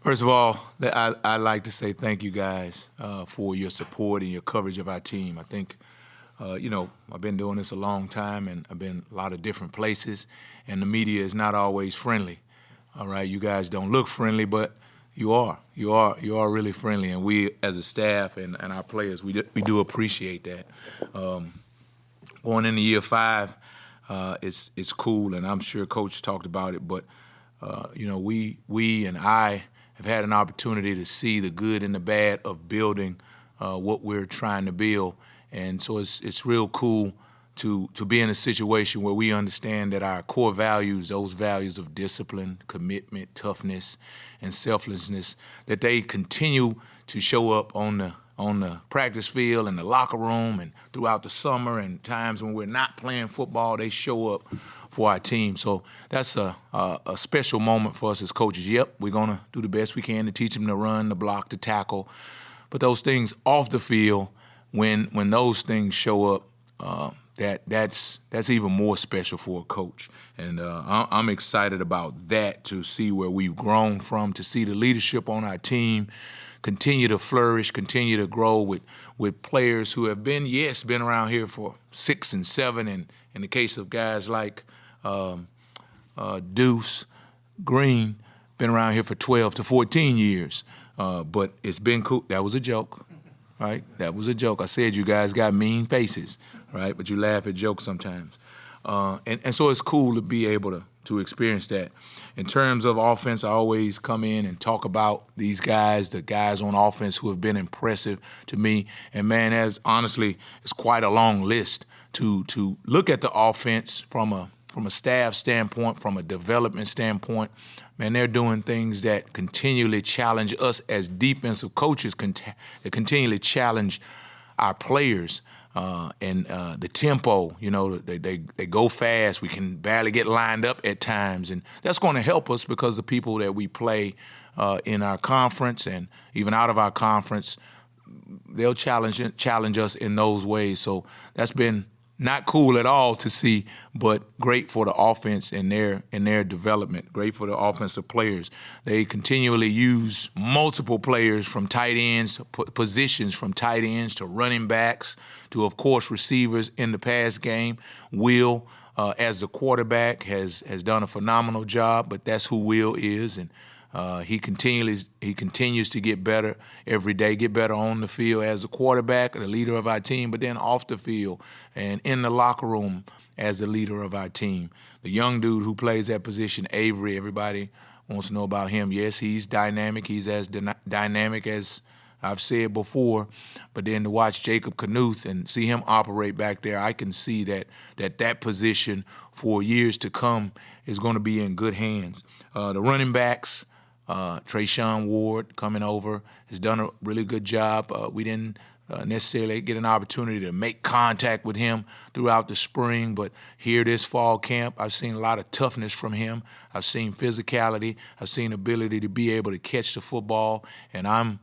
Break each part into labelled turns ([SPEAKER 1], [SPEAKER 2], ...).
[SPEAKER 1] First of all, I'd like to say thank you guys for your support and your coverage of our team. I think, I've been doing this a long time, and I've been a lot of different places, and the media is not always friendly. All right, you guys don't look friendly, but you are. You are really friendly, and we, as a staff and our players, we do appreciate that. Going into year 5, it's cool, and I'm sure Coach talked about it, but we and I have had an opportunity to see the good and the bad of building what we're trying to build. And so it's real cool to be in a situation where we understand that our core values, those values of discipline, commitment, toughness, and selflessness, that they continue to show up on the practice field and the locker room and throughout the summer, and times when we're not playing football, they show up for our team. So that's a special moment for us as coaches. Yep, we're going to do the best we can to teach them to run, to block, to tackle. But those things off the field, when those things show up, that's even more special for a coach. And I'm excited about that, to see where we've grown from, to see the leadership on our team continue to flourish, continue to grow with players who have been around here for 6 and 7, and in the case of guys like Deuce Green, been around here for 12 to 14 years. But it's been cool. That was a joke, right? That was a joke. I said you guys got mean faces, right? But you laugh at jokes sometimes. And so it's cool to be able to experience that. In terms of offense, I always come in and talk about these guys, the guys on offense who have been impressive to me. And, man, honestly, it's quite a long list to look at the offense from a staff standpoint, from a development standpoint. Man, they're doing things that continually challenge us as defensive coaches, that continually challenge our players. And the tempo, they go fast. We can barely get lined up at times, and that's going to help us because the people that we play in our conference and even out of our conference, they'll challenge us in those ways. So that's been not cool at all to see, but great for the offense and their development. Great for the offensive players. They continually use multiple players from tight ends, positions from tight ends to running backs to, of course, receivers in the pass game. Will, as the quarterback, has done a phenomenal job, but that's who Will is, and he continues to get better every day, get better on the field as a quarterback, the leader of our team, but then off the field and in the locker room as the leader of our team. The young dude who plays that position, Avery, everybody wants to know about him. Yes, he's dynamic. He's as dynamic as I've said before, but then to watch Jacob Knuth and see him operate back there, I can see that position for years to come is going to be in good hands. The running backs, Trayshawn Ward coming over has done a really good job. We didn't necessarily get an opportunity to make contact with him throughout the spring, but here this fall camp, I've seen a lot of toughness from him. I've seen physicality. I've seen ability to be able to catch the football, and I'm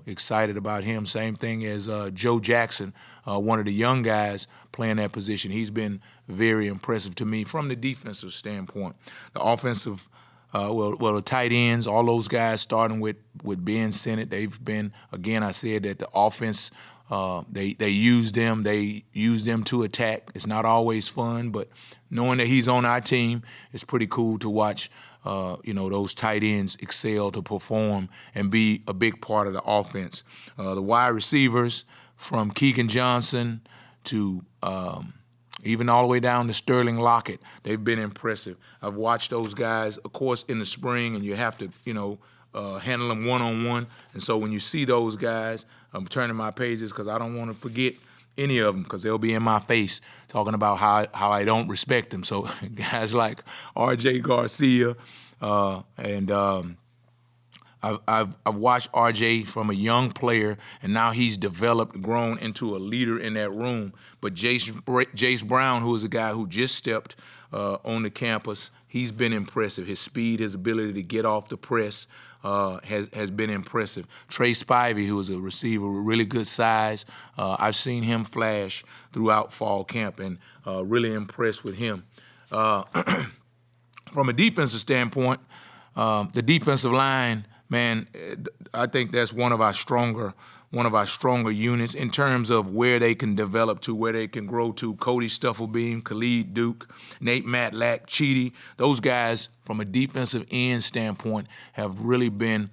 [SPEAKER 1] excited about him. Same thing as Joe Jackson, one of the young guys playing that position. He's been very impressive to me from the defensive standpoint. The offensive the tight ends, all those guys, starting with Ben Sennett, they've been, again, I said that the offense, they use them to attack. It's not always fun, but knowing that he's on our team, it's pretty cool to watch, those tight ends excel, to perform and be a big part of the offense. The wide receivers, from Keegan Johnson to even all the way down to Sterling Lockett, they've been impressive. I've watched those guys, of course, in the spring, and you have to, handle them one-on-one. And so when you see those guys, I'm turning my pages because I don't want to forget any of them, because they'll be in my face talking about how I don't respect them. So guys like R.J. Garcia and I've watched RJ from a young player, and now he's developed, grown into a leader in that room. But Jace Brown, who is a guy who just stepped on the campus, he's been impressive. His speed, his ability to get off the press has been impressive. Trey Spivey, who is a receiver with really good size, I've seen him flash throughout fall camp, and really impressed with him. From a defensive standpoint, the defensive line man, I think that's one of our stronger units in terms of where they can develop to, where they can grow to. Cody Stufflebeam, Khalid Duke, Nate Matlack, Cheedy, those guys from a defensive end standpoint have really been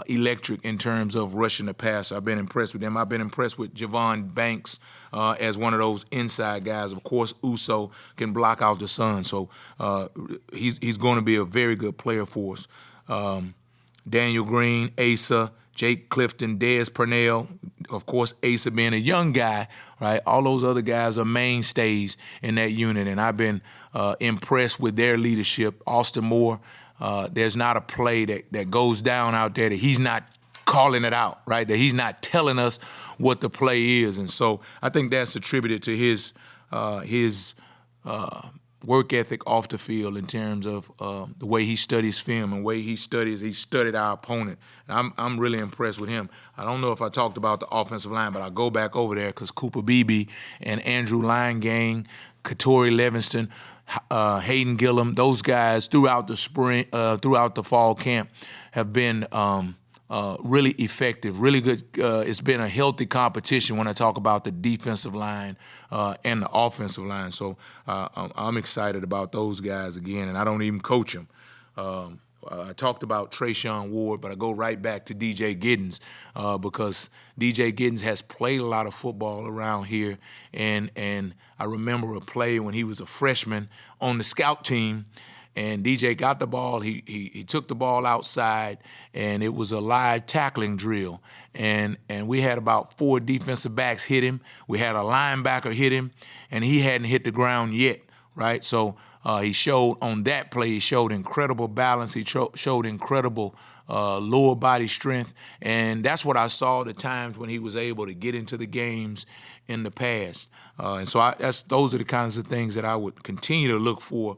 [SPEAKER 1] electric in terms of rushing the passer. I've been impressed with them. I've been impressed with Javon Banks as one of those inside guys. Of course, Uso can block out the sun, so he's going to be a very good player for us. Daniel Green, Asa, Jake Clifton, Dez Purnell, of course, Asa being a young guy, right? All those other guys are mainstays in that unit, and I've been impressed with their leadership. Austin Moore, there's not a play that goes down out there that he's not calling it out, right? That he's not telling us what the play is. And so I think that's attributed to his work ethic off the field in terms of the way he studies film and the way he studied our opponent. And I'm really impressed with him. I don't know if I talked about the offensive line, but I'll go back over there because Cooper Beebe and Andrew Linegang, Katori Livingston, Hayden Gillum, those guys throughout the spring, throughout the fall camp have been really effective, really good. It's been a healthy competition when I talk about the defensive line and the offensive line. So I'm excited about those guys again, and I don't even coach them. I talked about Trayshawn Ward, but I go right back to DJ Giddens because DJ Giddens has played a lot of football around here, and I remember a play when he was a freshman on the scout team, and DJ got the ball. He took the ball outside, and it was a live tackling drill. And we had about 4 defensive backs hit him. We had a linebacker hit him, and he hadn't hit the ground yet, right? So he showed on that play, he showed incredible balance. He showed incredible lower body strength. And that's what I saw the times when he was able to get into the games in the past. And so those are the kinds of things that I would continue to look for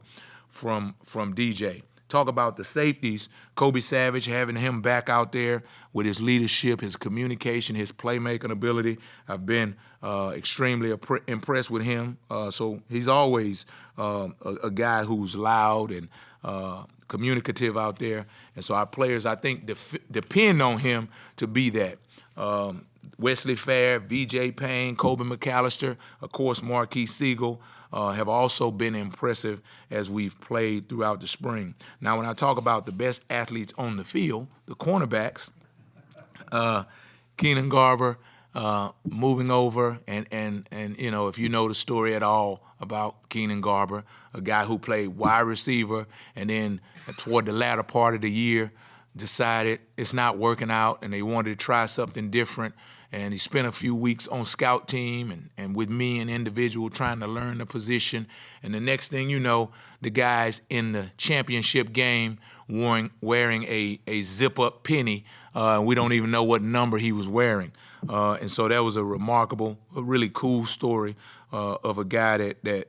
[SPEAKER 1] from DJ. Talk about the safeties, Kobe Savage, having him back out there with his leadership, his communication, his playmaking ability. I've been extremely impressed with him. So he's always a guy who's loud and communicative out there. And so our players, I think, depend on him to be that. Wesley Fair, VJ Payne, Kobe McAllister, of course, Marquise Siegel, have also been impressive as we've played throughout the spring. Now, when I talk about the best athletes on the field, the cornerbacks, Keenan Garber moving over, and you know, if you know the story at all about Keenan Garber, a guy who played wide receiver and then toward the latter part of the year decided it's not working out and they wanted to try something different. And he spent a few weeks on scout team and with me, an individual, trying to learn the position. And the next thing you know, the guy's in the championship game wearing a zip-up penny. We don't even know what number he was wearing. And so that was a really cool story of a guy that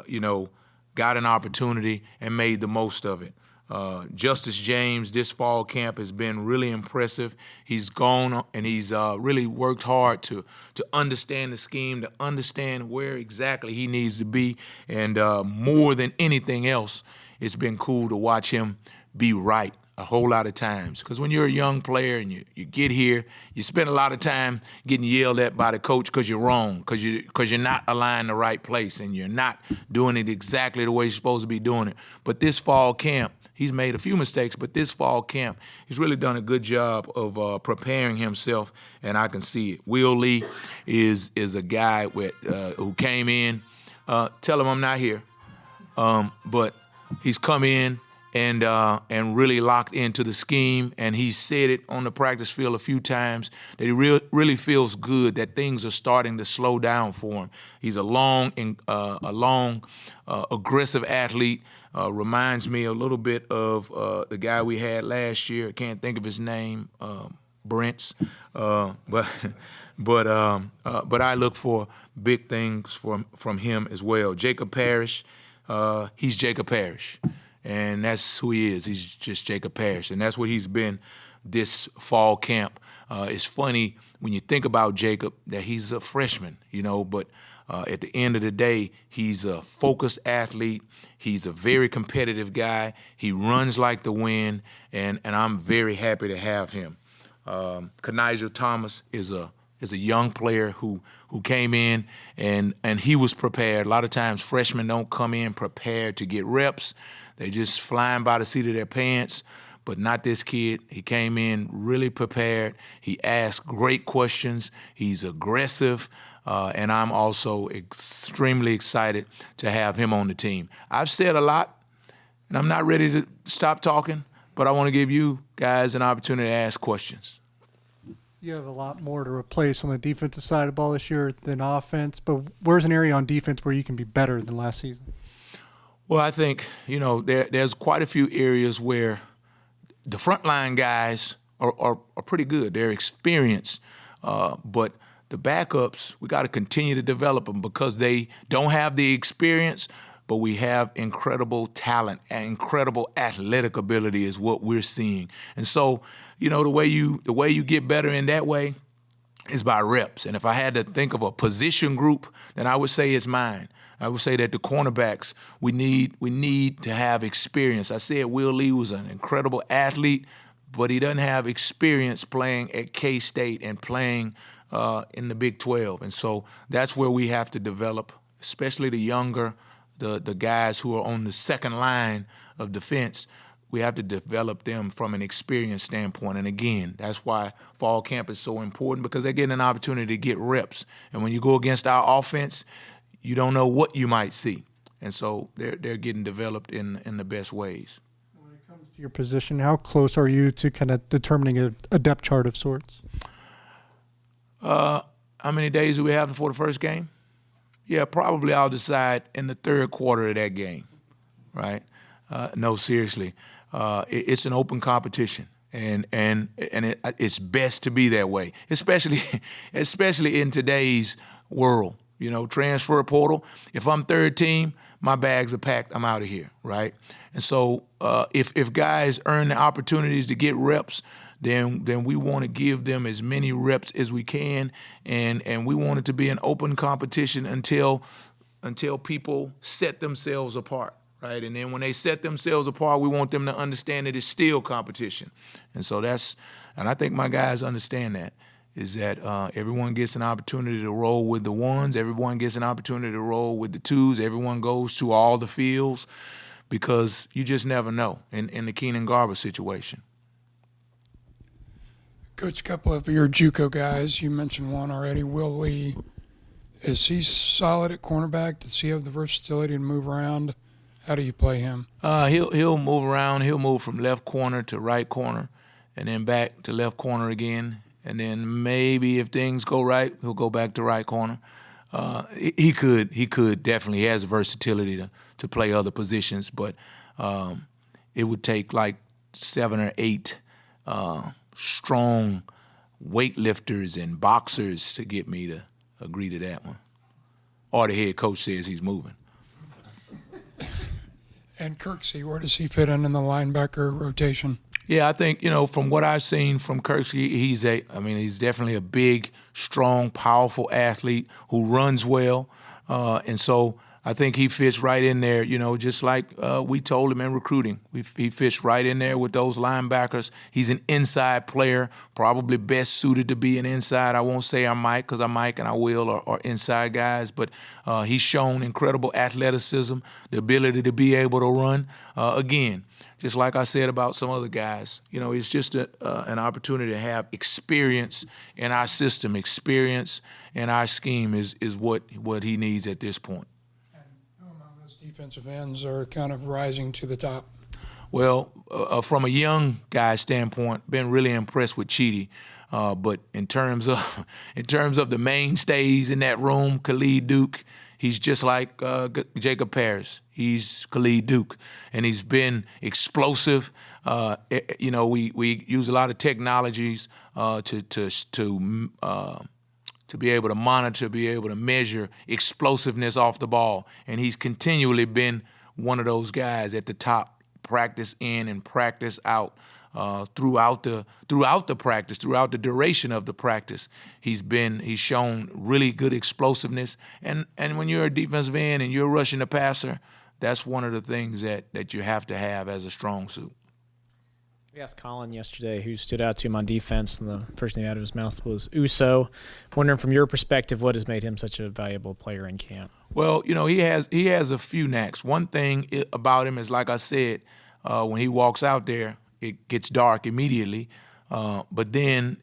[SPEAKER 1] you know, got an opportunity and made the most of it. Justice James, this fall camp has been really impressive. He's gone and he's really worked hard to understand the scheme, to understand where exactly he needs to be. And more than anything else, it's been cool to watch him be right a whole lot of times. Because when you're a young player and you get here, you spend a lot of time getting yelled at by the coach because you're wrong, because you're not aligned the right place and you're not doing it exactly the way you're supposed to be doing it. But this fall camp, he's made a few mistakes, but this fall camp, he's really done a good job of preparing himself, and I can see it. Will Lee is a guy who came in. Tell him I'm not here, but he's come in and really locked into the scheme, and he said it on the practice field a few times that he really feels good that things are starting to slow down for him. He's a long, aggressive athlete. Reminds me a little bit of the guy we had last year. I can't think of his name, Brents. But I look for big things from him as well. Jacob Parrish, he's Jacob Parrish. And that's who he is. He's just Jacob Parrish. And that's what he's been this fall camp. It's funny when you think about Jacob that he's a freshman, you know, but At the end of the day, he's a focused athlete. He's a very competitive guy. He runs like the wind, and I'm very happy to have him. Kanizer Thomas is a young player who came in and he was prepared. A lot of times freshmen don't come in prepared to get reps. They just flying by the seat of their pants. But not this kid. He came in really prepared. He asked great questions. He's aggressive. And I'm also extremely excited to have him on the team. I've said a lot, and I'm not ready to stop talking, but I want to give you guys an opportunity to ask questions.
[SPEAKER 2] You have a lot more to replace on the defensive side of the ball this year than offense, but where's an area on defense where you can be better than last season?
[SPEAKER 1] Well, I think, there's quite a few areas where the frontline guys are pretty good. They're experienced, but the backups, we got to continue to develop them because they don't have the experience, but we have incredible talent and incredible athletic ability is what we're seeing. And so, the way you get better in that way is by reps. And if I had to think of a position group, then I would say it's mine. I would say that the cornerbacks, we need to have experience. I said Will Lee was an incredible athlete, but he doesn't have experience playing at K-State and playing in the Big 12. And so that's where we have to develop, especially the younger, the guys who are on the second line of defense. We have to develop them from an experience standpoint. And again, that's why fall camp is so important because they're getting an opportunity to get reps. And when you go against our offense, you don't know what you might see. And so they're getting developed in the best ways.
[SPEAKER 2] When it comes to your position, how close are you to kind of determining a depth chart of sorts?
[SPEAKER 1] How many days do we have before the first game? Yeah, probably I'll decide in the third quarter of that game, right? No, seriously. It's an open competition. And it's best to be that way, especially in today's world. Transfer portal. If I'm third team, my bags are packed. I'm out of here, right? And so if guys earn the opportunities to get reps, then we want to give them as many reps as we can, and we want it to be an open competition until people set themselves apart, right? And then when they set themselves apart, we want them to understand that it's still competition. And so and I think my guys understand that. Is that everyone gets an opportunity to roll with the ones, everyone gets an opportunity to roll with the twos, everyone goes to all the fields because you just never know in the Keenan Garber situation.
[SPEAKER 3] Coach, a couple of your JUCO guys, you mentioned one already, Will Lee. Is he solid at cornerback? Does he have the versatility to move around? How do you play him?
[SPEAKER 1] He'll move around. He'll move from left corner to right corner and then back to left corner again. And then maybe if things go right, he'll go back to right corner. He could definitely. He has the versatility to play other positions, but it would take like 7 or 8 strong weightlifters and boxers to get me to agree to that one. Or the head coach says he's moving.
[SPEAKER 3] And Kirksey, where does he fit in the linebacker rotation?
[SPEAKER 1] Yeah, I think, from what I've seen from Kirksey, he's definitely a big, strong, powerful athlete who runs well. And so I think he fits right in there, just like we told him in recruiting. He fits right in there with those linebackers. He's an inside player, probably best suited to be an inside. I won't say I'm Mike because I'm Mike and I will are inside guys, but he's shown incredible athleticism, the ability to be able to run. Again, just like I said about some other guys, it's just an opportunity to have experience in our system. Experience in our scheme is what he needs at this point.
[SPEAKER 3] And who among those defensive ends are kind of rising to the top?
[SPEAKER 1] Well, from a young guy standpoint, been really impressed with Chidi. But in terms of the mainstays in that room, Khalid Duke, he's just like Jacob Parrish. He's Khalid Duke, and he's been explosive. We use a lot of technologies to be able to monitor, be able to measure explosiveness off the ball, and he's continually been one of those guys at the top practice in and practice out. Throughout the practice, throughout the duration of the practice, he's shown really good explosiveness. And when you're a defensive end and you're rushing the passer, that's one of the things that you have to have as a strong suit.
[SPEAKER 4] We asked Colin yesterday who stood out to him on defense, and the first name out of his mouth was Uso. Wondering from your perspective, what has made him such a valuable player in camp?
[SPEAKER 1] Well, he has a few knacks. One thing about him is, like I said, when he walks out there, it gets dark immediately. But then,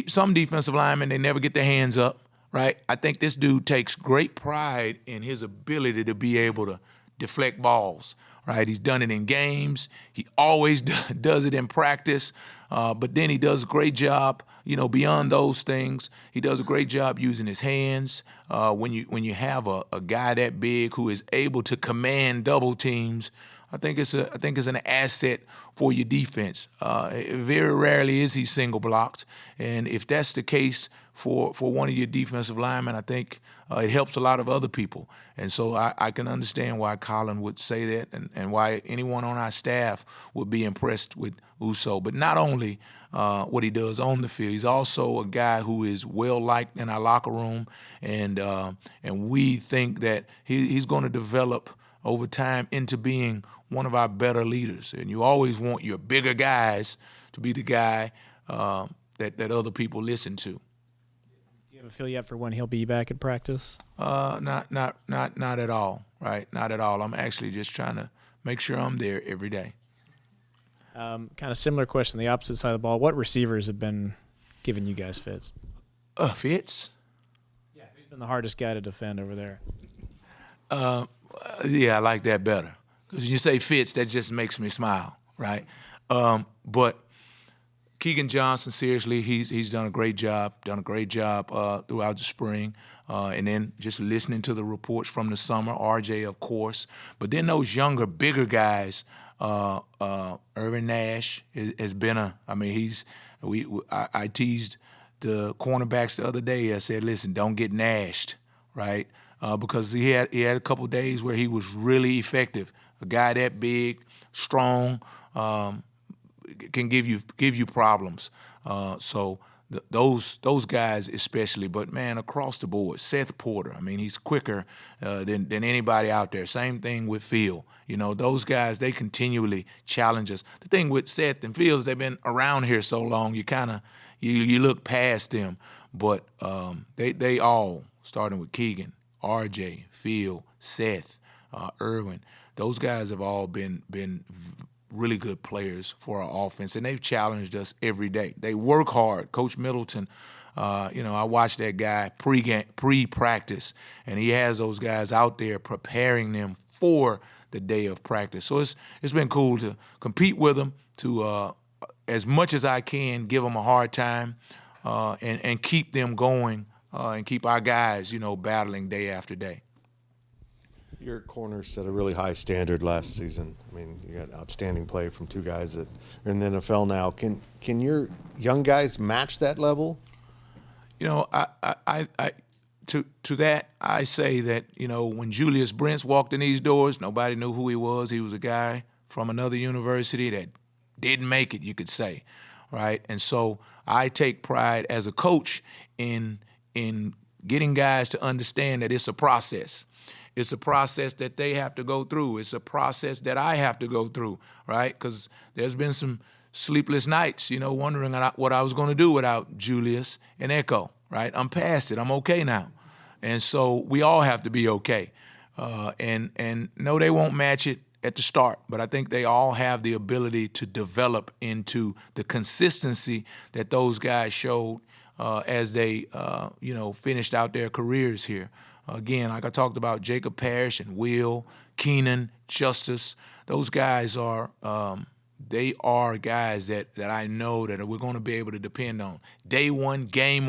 [SPEAKER 1] some defensive linemen, they never get their hands up, right? I think this dude takes great pride in his ability to be able to deflect balls, right? He's done it in games. He always does it in practice. But then he does a great job, beyond those things. He does a great job using his hands. When you have a guy that big who is able to command double teams, I think it's an asset for your defense. Very rarely is he single blocked, and if that's the case for one of your defensive linemen, I think it helps a lot of other people. And so I can understand why Colin would say that, and why anyone on our staff would be impressed with Uso. But not only what he does on the field, he's also a guy who is well liked in our locker room, and we think that he's going to develop over time into being one of our better leaders. And you always want your bigger guys to be the guy that other people listen to.
[SPEAKER 4] Do you have a feel yet for when he'll be back at practice?
[SPEAKER 1] Not at all, right? Not at all. I'm actually just trying to make sure I'm there every day.
[SPEAKER 4] Kind of similar question, the opposite side of the ball. What receivers have been giving you guys fits?
[SPEAKER 1] Fits?
[SPEAKER 4] Yeah, who's been the hardest guy to defend over there?
[SPEAKER 1] Yeah, I like that better. Because when you say Fitz, that just makes me smile, right? But Keegan Johnson, seriously, he's done a great job throughout the spring. And then just listening to the reports from the summer, RJ, of course. But then those younger, bigger guys, Irvin Nash has been I teased the cornerbacks the other day. I said, listen, don't get nashed, right? Because he had a couple of days where he was really effective. A guy that big, strong, can give you problems. So those guys especially, but man, across the board, Seth Porter. I mean, he's quicker than anybody out there. Same thing with Phil. Those guys, they continually challenge us. The thing with Seth and Phil is they've been around here so long, you look past them. But they all, starting with Keegan, RJ, Phil, Seth, Irwin, those guys have all been really good players for our offense, and they've challenged us every day. They work hard. Coach Middleton, I watched that guy pre-practice, and he has those guys out there preparing them for the day of practice. So it's been cool to compete with them, to as much as I can give them a hard time, and keep them going, and keep our guys, battling day after day.
[SPEAKER 5] Your corners set a really high standard last season. I mean, you got outstanding play from two guys that are in the NFL now. Can your young guys match that level?
[SPEAKER 1] To that, I say that, when Julius Brents walked in these doors, nobody knew who he was. He was a guy from another university that didn't make it, you could say, right? And so I take pride as a coach in getting guys to understand that it's a process. It's a process that they have to go through. It's a process that I have to go through, right? Because there's been some sleepless nights, wondering what I was going to do without Julius and Echo, right? I'm past it. I'm okay now. And so we all have to be okay. And no, they won't match it at the start, but I think they all have the ability to develop into the consistency that those guys showed as they, finished out their careers here. Again, like I talked about, Jacob Parrish and Will, Keenan, Justice, those guys are they are guys that I know that we're going to be able to depend on. Day one, game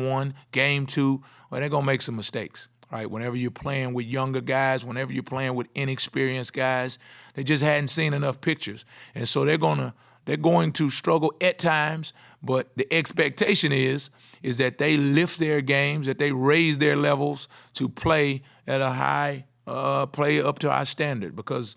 [SPEAKER 1] two, well, they're going to make some mistakes, right? Whenever you're playing with younger guys, whenever you're playing with inexperienced guys, they just hadn't seen enough pictures. And so they're going to struggle at times, but the expectation is that they lift their games, that they raise their levels to play at a high, play up to our standard, because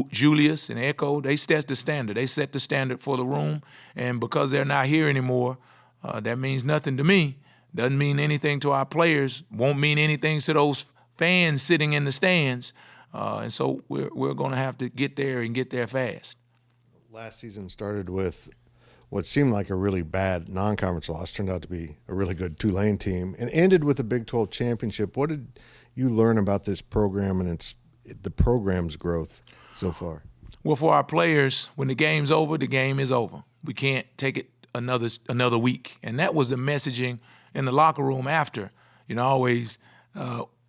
[SPEAKER 1] Julius and Echo, they set the standard. They set the standard for the room, and because they're not here anymore, that means nothing to me. Doesn't mean anything to our players. Won't mean anything to those fans sitting in the stands. And so we're going to have to get there and get there fast.
[SPEAKER 5] Last season started with what seemed like a really bad non-conference loss, turned out to be a really good Tulane team, and ended with a Big 12 championship. What did you learn about this program and the program's growth so far?
[SPEAKER 1] Well, for our players, when the game's over, the game is over. We can't take it another week. And that was the messaging in the locker room after. Always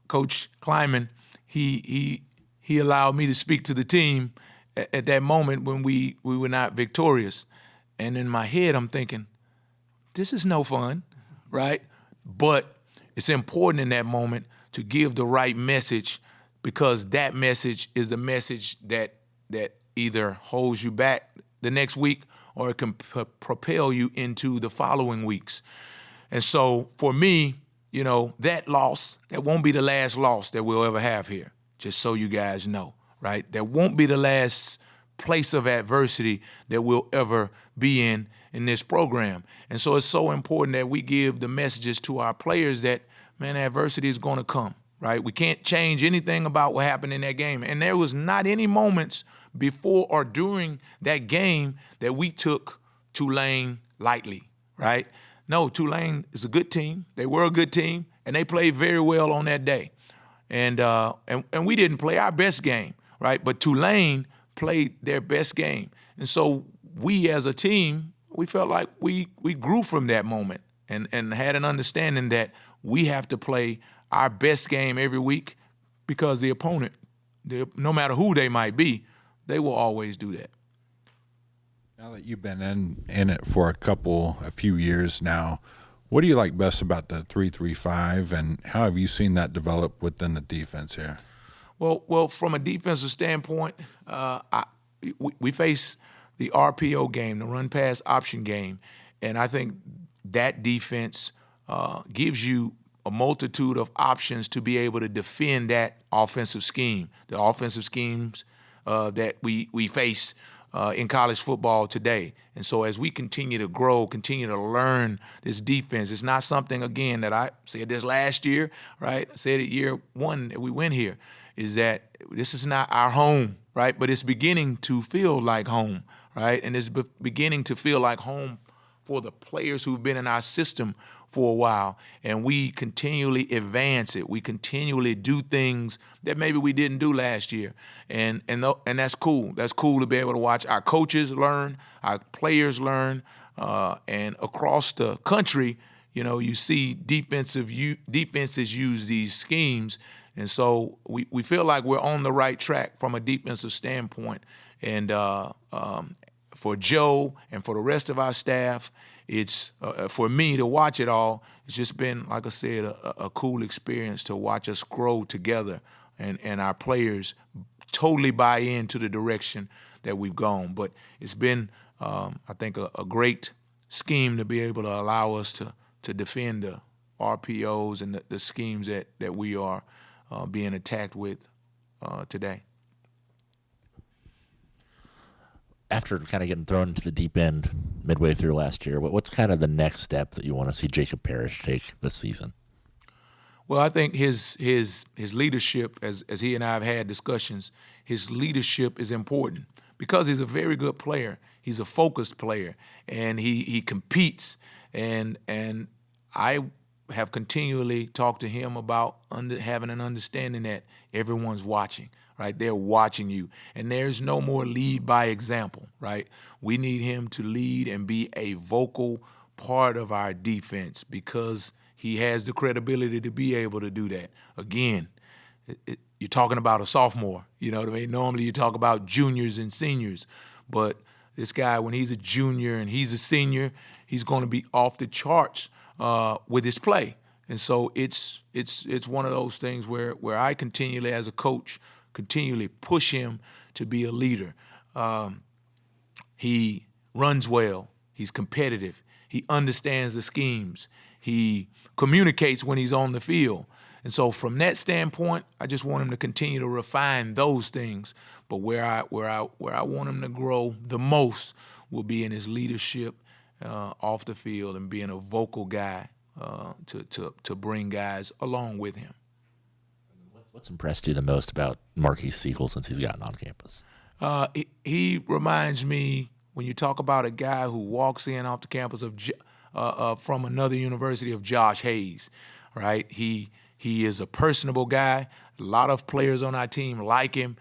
[SPEAKER 1] Coach Kleiman, he allowed me to speak to the team at that moment when we were not victorious. And in my head, I'm thinking, this is no fun, right? But it's important in that moment to give the right message, because that message is the message that either holds you back the next week or it can propel you into the following weeks. And so for me, that loss, that won't be the last loss that we'll ever have here, just so you guys know, right? That won't be the last place of adversity that we'll ever be in this program. And so it's so important that we give the messages to our players that, man, adversity is going to come, right? We can't change anything about what happened in that game. And there was not any moments before or during that game that we took Tulane lightly, right? No, Tulane is a good team. They were a good team, and they played very well on that day. And we didn't play our best game, right? But Tulane played their best game. And so we as a team, we felt like we grew from that moment and had an understanding that we have to play our best game every week, because the opponent, no matter who they might be, they will always do that.
[SPEAKER 6] Now that you've been in it for a few years now, what do you like best about the 3-3-5, and how have you seen that develop within the defense here?
[SPEAKER 1] Well, from a defensive standpoint, we face the RPO game, the run-pass option game, and I think that defense gives you a multitude of options to be able to defend that offensive scheme, the offensive schemes that we face in college football today. And so as we continue to grow, continue to learn this defense, it's not something, again, that I said this last year, right? I said it year one that we went here, is that this is not our home, right? But it's beginning to feel like home, right? And it's beginning to feel like home for the players who've been in our system for a while, and we continually advance it. We continually do things that maybe we didn't do last year, and that's cool. That's cool to be able to watch our coaches learn, our players learn, and across the country, you see defenses use these schemes, and so we feel like we're on the right track from a defensive standpoint, and for Joe and for the rest of our staff, it's for me to watch it all. It's just been, like I said, a cool experience to watch us grow together, and our players totally buy into the direction that we've gone. But it's been, I think, a great scheme to be able to allow us to defend the RPOs and the schemes that we are being attacked with today.
[SPEAKER 7] After kind of getting thrown into the deep end midway through last year, what's kind of the next step that you want to see Jacob Parrish take this season?
[SPEAKER 1] Well, I think his leadership, as he and I have had discussions, his leadership is important because he's a very good player. He's a focused player, and he competes. And I have continually talked to him about having an understanding that everyone's watching. Right, they're watching you, and there's no more lead by example, right? We need him to lead and be a vocal part of our defense because he has the credibility to be able to do that. Again, you're talking about a sophomore, you know what I mean? Normally you talk about juniors and seniors, but this guy, when he's a junior and he's a senior, he's going to be off the charts with his play. And so it's one of those things where I continually, as a coach, continually push him to be a leader. He runs well. He's competitive. He understands the schemes. He communicates when he's on the field. And so from that standpoint, I just want him to continue to refine those things. But where I want him to grow the most will be in his leadership off the field and being a vocal guy to bring guys along with him.
[SPEAKER 7] What's impressed you the most about Marquise Siegel since he's gotten on campus?
[SPEAKER 1] He reminds me, when you talk about a guy who walks in off the campus from another university, of Josh Hayes, right? He is a personable guy. A lot of players on our team like him.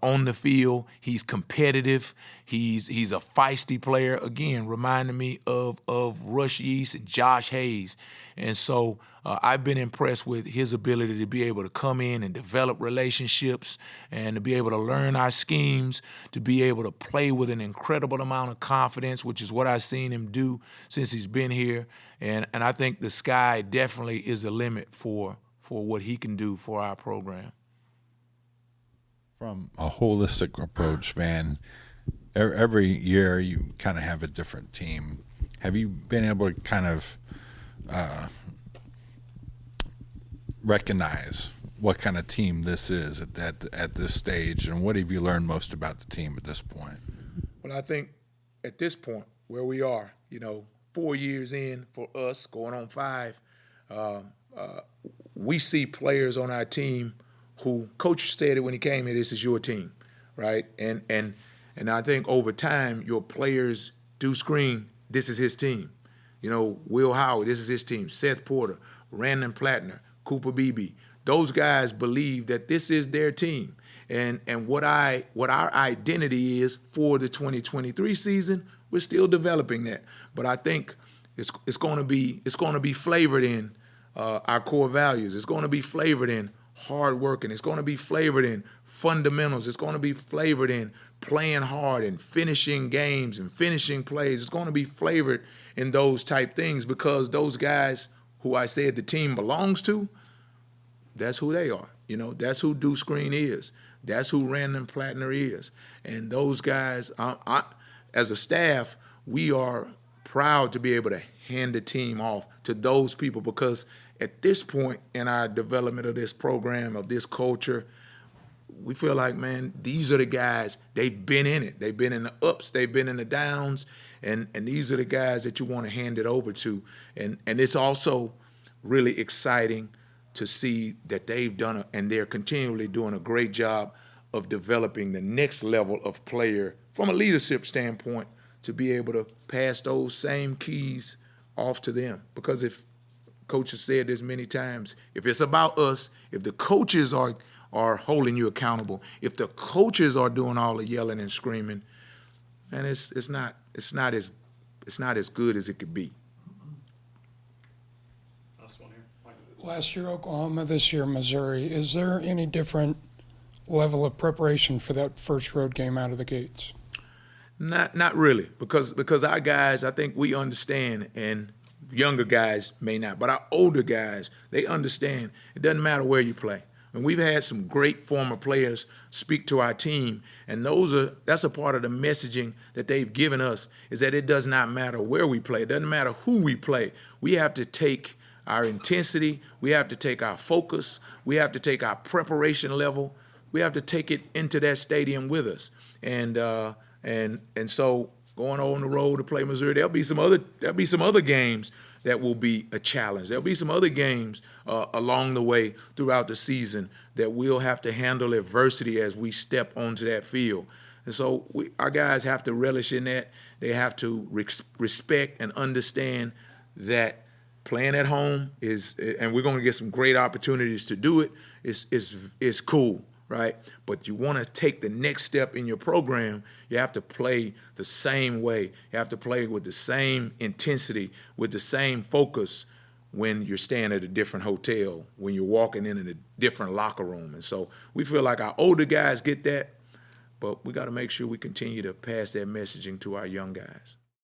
[SPEAKER 1] On the field, he's competitive. He's a feisty player. Again, reminding me of Rush Yeast and Josh Hayes. And so I've been impressed with his ability to be able to come in and develop relationships and to be able to learn our schemes, to be able to play with an incredible amount of confidence, which is what I've seen him do since he's been here. And I think the sky definitely is the limit for what he can do for our program.
[SPEAKER 6] From a holistic approach, Van, every year you kind of have a different team. Have you been able to kind of recognize what kind of team this is at this stage, and what have you learned most about the team at this point?
[SPEAKER 1] Well, I think at this point where we are, 4 years in for us, going on 5, we see players on our team who Coach said it when he came here, this is your team, right? And I think over time, your players do scream, this is his team. Will Howard, this is his team. Seth Porter, Randon Plattner, Cooper Beebe. Those guys believe that this is their team. And what our identity is for the 2023 season, we're still developing that. But I think it's going to be flavored in our core values. It's going to be flavored in hard working. It's going to be flavored in fundamentals. It's going to be flavored in playing hard and finishing games and finishing plays. It's going to be flavored in those type things, because those guys who I said the team belongs to, that's who they are. That's who Deuce Green is. That's who Randon Plattner is. And those guys, as a staff, we are proud to be able to hand the team off to those people, because at this point in our development of this program, of this culture, we feel like, man, these are the guys, they've been in it. They've been in the ups, they've been in the downs, and these are the guys that you want to hand it over to. And it's also really exciting to see that they've done and they're continually doing a great job of developing the next level of player from a leadership standpoint, to be able to pass those same keys off to them. Because if Coach has said this many times, if it's about us, if the coaches are holding you accountable, if the coaches are doing all the yelling and screaming, man, it's not as good as it could be.
[SPEAKER 3] Last year Oklahoma, this year Missouri. Is there any different level of preparation for that first road game out of the gates?
[SPEAKER 1] Not really, because our guys, I think we understand, and younger guys may not, but our older guys, they understand it doesn't matter where you play. And we've had some great former players speak to our team, and that's a part of the messaging that they've given us, is that it does not matter where we play. It doesn't matter who we play. We have to take our intensity. We have to take our focus. We have to take our preparation level. We have to take it into that stadium with us. And so going on the road to play Missouri, there'll be some other games that will be a challenge. There'll be some other games along the way throughout the season that we'll have to handle adversity as we step onto that field. And so our guys have to relish in that. They have to respect and understand that playing at home and we're going to get some great opportunities to do it, is cool. Right? But you want to take the next step in your program, you have to play the same way. You have to play with the same intensity, with the same focus when you're staying at a different hotel, when you're walking in a different locker room. And so we feel like our older guys get that, but we got to make sure we continue to pass that messaging to our young guys.